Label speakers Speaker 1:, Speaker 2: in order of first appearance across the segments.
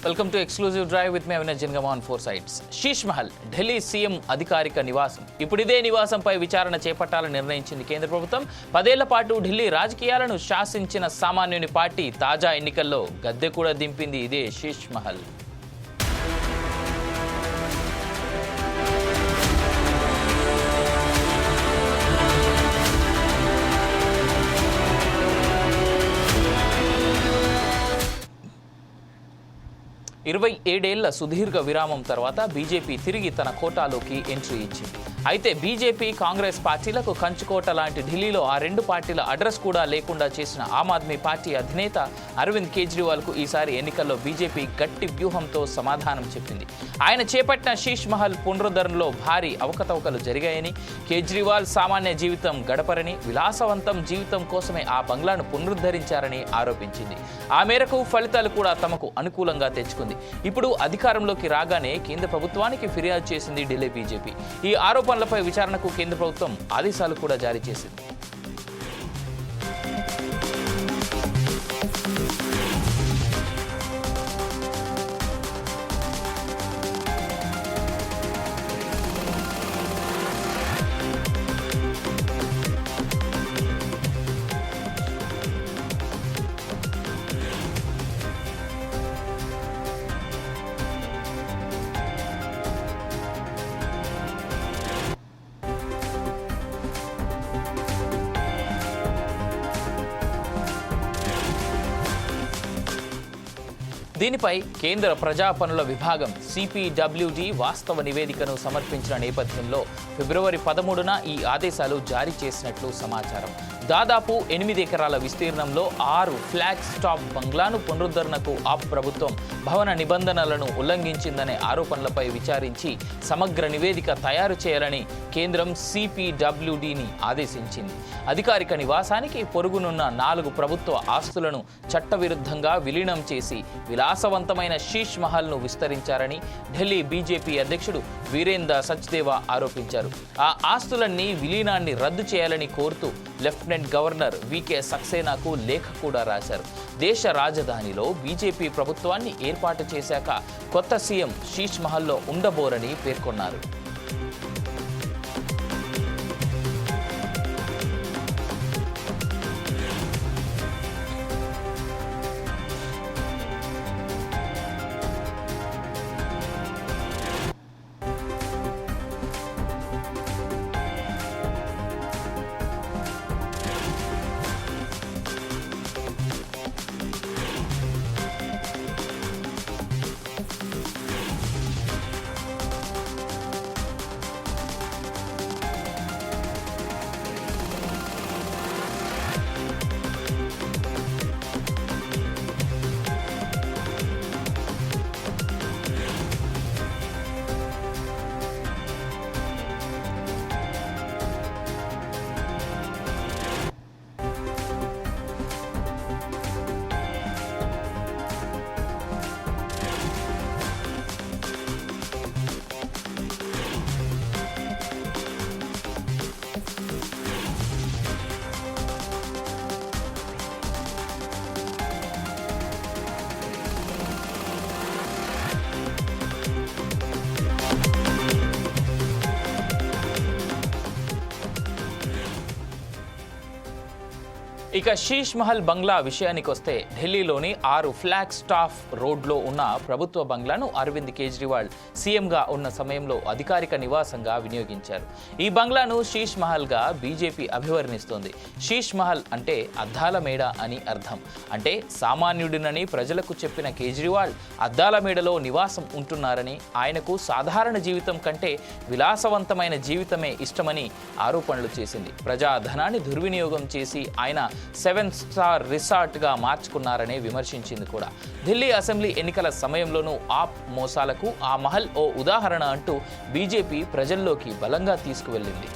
Speaker 1: Welcome to exclusive drive with మీ Avinash Jangama on 4 sides. Sheesh Mahal Delhi CM అధికారిక నివాసం. ఇప్పుడు ఇదే నివాసంపై విచారణ చేపట్టాలని నిర్ణయించింది కేంద్ర ప్రభుత్వం. 10 ఏళ్ల పాటు ఢిల్లీ రాజకీయాలను శాసించిన సామాన్యుని పార్టీ తాజా ఎన్నికల్లో గద్దె కూడా దింపింది ఇదే శీష్ మహల్. ఇరవై 27 ఏళ్ల సుదీర్ఘ విరామం తర్వాత బీజేపీ తిరిగి తన కోటాలోకి ఎంట్రీ ఇచ్చింది. అయితే బీజేపీ కాంగ్రెస్ పార్టీలకు కంచుకోట లాంటి ఢిల్లీలో ఆ రెండు పార్టీల అడ్రస్ కూడా లేకుండా చేసిన ఆమ్ ఆద్మీ పార్టీ అధినేత అరవింద్ కేజ్రీవాల్కు ఈసారి ఎన్నికల్లో బీజేపీ గట్టి వ్యూహంతో సమాధానం చెప్పింది. ఆయన చేపట్టిన శీష్ మహల్ పునరుద్ధరణలో భారీ అవకతవకలు జరిగాయని, కేజ్రీవాల్ సామాన్య జీవితం గడపరని, విలాసవంతం జీవితం కోసమే ఆ బంగ్లాను పునరుద్ధరించారని ఆరోపించింది. ఆ మేరకు ఫలితాలు కూడా తమకు అనుకూలంగా తెచ్చుకుంది. ఇప్పుడు అధికారంలోకి రాగానే కేంద్ర ప్రభుత్వానికి ఫిర్యాదు చేసింది ఢిల్లీ బీజేపీ. ఈ ఆరోపణలపై విచారణకు కేంద్ర ప్రభుత్వం ఆదేశాలు కూడా జారీ చేసింది. దీనిపై కేంద్ర ప్రజా పనుల విభాగం CPWD వాస్తవ నివేదికను సమర్పించిన నేపథ్యంలో ఫిబ్రవరి 13న ఈ ఆదేశాలు జారీ చేసినట్లు సమాచారం. దాదాపు 8 ఎకరాల విస్తీర్ణంలో 6 ఫ్లాగ్ స్టాప్ బంగ్లాను పునరుద్ధరణకు ఆప్ ప్రభుత్వం భవన నిబంధనలను ఉల్లంఘించిందనే ఆరోపణలపై విచారించి సమగ్ర నివేదిక తయారు చేయాలని కేంద్రం CPWDని ఆదేశించింది. అధికారిక నివాసానికి పొరుగునున్న 4 ప్రభుత్వ ఆస్తులను చట్టవిరుద్ధంగా విలీనం చేసి విలాసవంతమైన శీష్ మహల్ను విస్తరించారని ఢిల్లీ బీజేపీ అధ్యక్షుడు వీరేంద్ర సచ్దేవా ఆరోపించారు. ఆ ఆస్తులన్నీ విలీనాన్ని రద్దు చేయాలని కోరుతూ లెఫ్టినెంట్ గవర్నర్ VK సక్సేనాకు లేఖ కూడా రాశారు. దేశ రాజధానిలో బీజేపీ ప్రభుత్వాన్ని ఏర్పాటు చేశాక కొత్త సీఎం శీష్ మహల్లో ఉండబోరని పేర్కొన్నారు. ఇక శీష్ మహల్ బంగ్లా విషయానికి వస్తే ఢిల్లీలోని 6 ఫ్లాగ్ స్టాఫ్ రోడ్లో ఉన్న ప్రభుత్వ బంగ్లాను అరవింద్ కేజ్రీవాల్ సీఎంగా ఉన్న సమయంలో అధికారిక నివాసంగా వినియోగించారు. ఈ బంగ్లాను శీష్ మహల్గా బీజేపీ అభివర్ణిస్తోంది. శీష్ మహల్ అంటే అద్దాల మేడ అని అర్థం. అంటే సామాన్యుడినని ప్రజలకు చెప్పిన కేజ్రీవాల్ అద్దాల మేడలో నివాసం ఉంటున్నారని, ఆయనకు సాధారణ జీవితం కంటే విలాసవంతమైన జీవితమే ఇష్టమని ఆరోపణలు చేసింది. ప్రజాధనాన్ని దుర్వినియోగం చేసి ఆయన 7 స్టార్ రిసార్ట్గా మార్చుకున్నారని విమర్శించింది కూడా. ఢిల్లీ అసెంబ్లీ ఎన్నికల సమయంలోనూ ఆప్ మోసాలకు ఆ మహల్ ఓ ఉదాహరణ అంటూ బీజేపీ ప్రజల్లోకి బలంగా తీసుకువెళ్ళింది.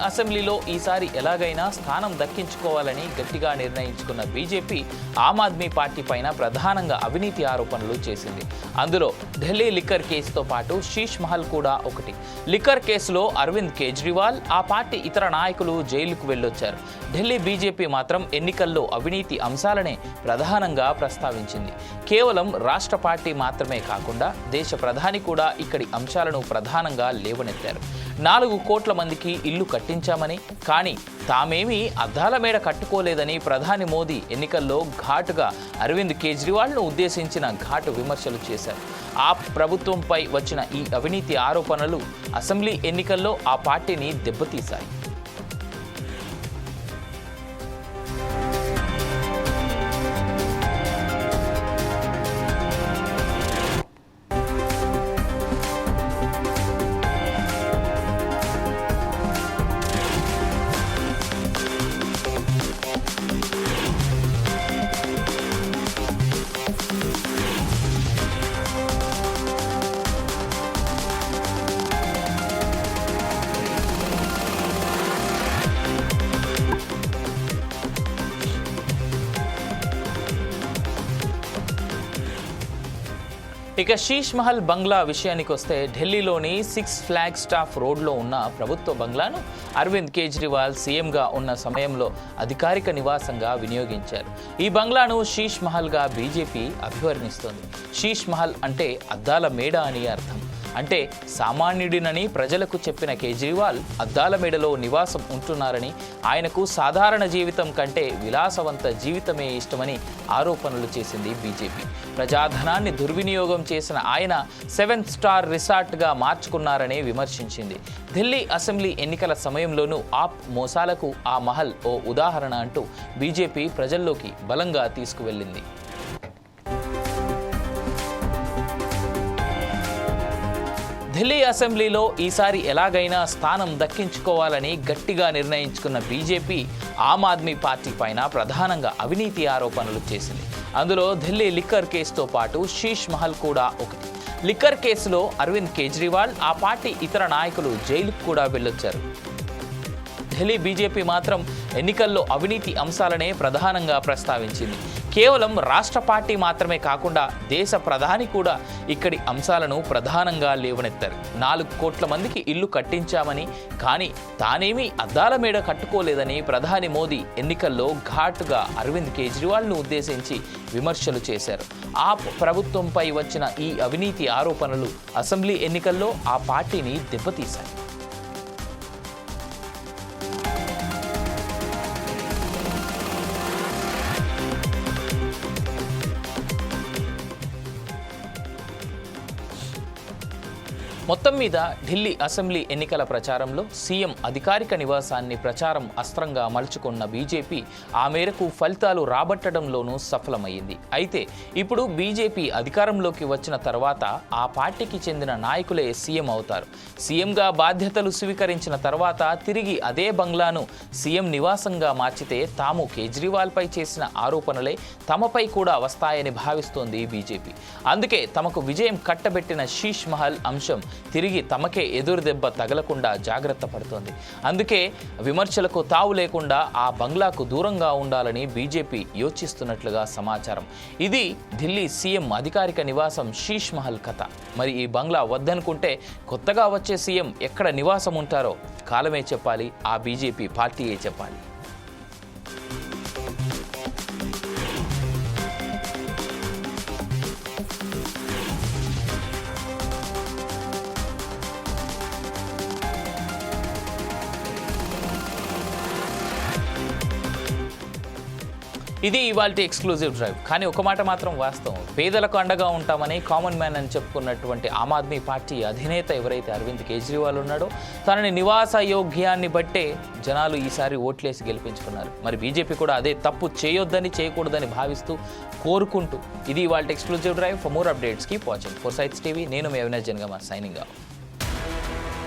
Speaker 1: అసెంబ్లీలో ఈసారి ఎలాగైనా స్థానం దక్కించుకోవాలని గట్టిగా నిర్ణయించుకున్న బీజేపీ ఆమ్ ఆద్మీ పార్టీ పైన ప్రధానంగా అవినీతి ఆరోపణలు చేసింది. అందులో ఢిల్లీ లిక్కర్ కేసుతో పాటు శీష్ మహల్ కూడా ఒకటి. లిక్కర్ కేసులో అరవింద్ కేజ్రీవాల్, ఆ పార్టీ ఇతర నాయకులు జైలుకు వెళ్ళొచ్చారు. ఢిల్లీ బీజేపీ మాత్రం ఎన్నికల్లో అవినీతి అంశాలనే ప్రధానంగా ప్రస్తావించింది. కేవలం రాష్ట్ర పార్టీ మాత్రమే కాకుండా దేశ ప్రధాని కూడా ఇక్కడి అంశాలను ప్రధానంగా లేవనెత్తారు. 4 కోట్ల మందికి ఇల్లు కట్టించామని, కానీ తామేమీ అద్దాల మేడ కట్టుకోలేదని ప్రధాని మోదీ ఎన్నికల్లో ఘాటుగా అరవింద్ కేజ్రీవాల్ను ఉద్దేశించిన ఘాటు విమర్శలు చేశారు. ఆ ప్రభుత్వంపై వచ్చిన ఈ అవినీతి ఆరోపణలు అసెంబ్లీ ఎన్నికల్లో ఆ పార్టీని దెబ్బతీశాయి. ఇక శీష్ మహల్ బంగ్లా విషయానికి వస్తే ఢిల్లీలోని 6 ఫ్లాగ్ స్టాఫ్ రోడ్లో ఉన్న ప్రభుత్వ బంగ్లాను అరవింద్ కేజ్రీవాల్ సీఎంగా ఉన్న సమయంలో అధికారిక నివాసంగా వినియోగించారు. ఈ బంగ్లాను శీష్ మహల్గా బీజేపీ అభివర్ణిస్తోంది. శీష్ మహల్ అంటే అద్దాల మేడ అని అర్థం. అంటే సామాన్యుడినని ప్రజలకు చెప్పిన కేజ్రీవాల్ అద్దాల మేడలో నివాసం ఉంటున్నారని, ఆయనకు సాధారణ జీవితం కంటే విలాసవంత జీవితమే ఇష్టమని ఆరోపణలు చేసింది బీజేపీ. ప్రజాధనాన్ని దుర్వినియోగం చేసిన ఆయన 7 స్టార్ రిసార్ట్గా మార్చుకున్నారని విమర్శించింది. ఢిల్లీ అసెంబ్లీ ఎన్నికల సమయంలోనూ ఆప్ మోసాలకు ఆ మహల్ ఓ ఉదాహరణ అంటూ బీజేపీ ప్రజల్లోకి బలంగా తీసుకువెళ్ళింది. ఢిల్లీ అసెంబ్లీలో ఈసారి ఎలాగైనా స్థానం దక్కించుకోవాలని గట్టిగా నిర్ణయించుకున్న బీజేపీ ఆమ్ ఆద్మీ పార్టీ పైన ప్రధానంగా అవినీతి ఆరోపణలు చేసింది. అందులో ఢిల్లీ లిక్కర్ కేసుతో పాటు శీష్ మహల్ కూడా ఒకటి. లిక్కర్ కేసులో అరవింద్ కేజ్రీవాల్, ఆ పార్టీ ఇతర నాయకులు జైలుకు కూడా వెళ్ళొచ్చారు. ఢిల్లీ బీజేపీ మాత్రం ఎన్నికల్లో అవినీతి అంశాలనే ప్రధానంగా ప్రస్తావించింది. కేవలం రాష్ట్ర పార్టీ మాత్రమే కాకుండా దేశ ప్రధాని కూడా ఇక్కడి అంశాలను ప్రధానంగా లేవనెత్తారు. 4 కోట్ల మందికి ఇల్లు కట్టించామని, కానీ తానేమీ అద్దాల మేడ కట్టుకోలేదని ప్రధాని మోదీ ఎన్నికల్లో ఘాటుగా అరవింద్ కేజ్రీవాల్ను ఉద్దేశించి విమర్శలు చేశారు. ఆ ప్రభుత్వంపై వచ్చిన ఈ అవినీతి ఆరోపణలు అసెంబ్లీ ఎన్నికల్లో ఆ పార్టీని దెబ్బతీశాయి. మొత్తం మీద ఢిల్లీ అసెంబ్లీ ఎన్నికల ప్రచారంలో సీఎం అధికారిక నివాసాన్ని ప్రచారం అస్త్రంగా మలుచుకున్న బీజేపీ ఆ మేరకు ఫలితాలు రాబట్టడంలోనూ సఫలమైంది. అయితే ఇప్పుడు బీజేపీ అధికారంలోకి వచ్చిన తర్వాత ఆ పార్టీకి చెందిన నాయకులే సీఎం అవుతారు. సీఎంగా బాధ్యతలు స్వీకరించిన తర్వాత తిరిగి అదే బంగ్లాను సీఎం నివాసంగా మార్చితే తాము కేజ్రీవాల్పై చేసిన ఆరోపణలే తమపై కూడా వస్తాయని భావిస్తోంది బీజేపీ. అందుకే తమకు విజయం కట్టబెట్టిన శీష్ మహల్ అంశం తిరిగి తమకే ఎదురు దెబ్బ తగలకుండా జాగ్రత్త పడుతోంది. అందుకే విమర్శలకు తావు లేకుండా ఆ బంగ్లాకు దూరంగా ఉండాలని బీజేపీ యోచిస్తున్నట్లుగా సమాచారం. ఇది ఢిల్లీ సీఎం అధికారిక నివాసం శీష్ మహల్ కథ. మరి ఈ బంగ్లా వద్దనుకుంటే కొత్తగా వచ్చే సీఎం ఎక్కడ నివాసం ఉంటారో కాలమే చెప్పాలి, ఆ బీజేపీ పార్టీయే చెప్పాలి. ఇది ఇవాల్టి ఎక్స్క్లూజివ్ డ్రైవ్. కానీ ఒక మాట మాత్రం వాస్తవం, పేదలకు అండగా ఉంటామని కామన్ మ్యాన్ అని చెప్పుకున్నటువంటి ఆమ్ ఆద్మీ పార్టీ అధినేత ఎవరైతే అరవింద్ కేజ్రీవాల్ ఉన్నాడో తనని నివాస యోగ్యాన్ని బట్టే జనాలు ఈసారి ఓట్లేసి గెలిపించుకున్నారు. మరి బీజేపీ కూడా అదే తప్పు చేయొద్దని, చేయకూడదని భావిస్తూ, కోరుకుంటూ ఇది ఇవాల్టి exclusive drive. For more updates keep watching four sides TV. నేను మీ అవినాష్ జనగామ, సైనింగ్ ఆఫ్.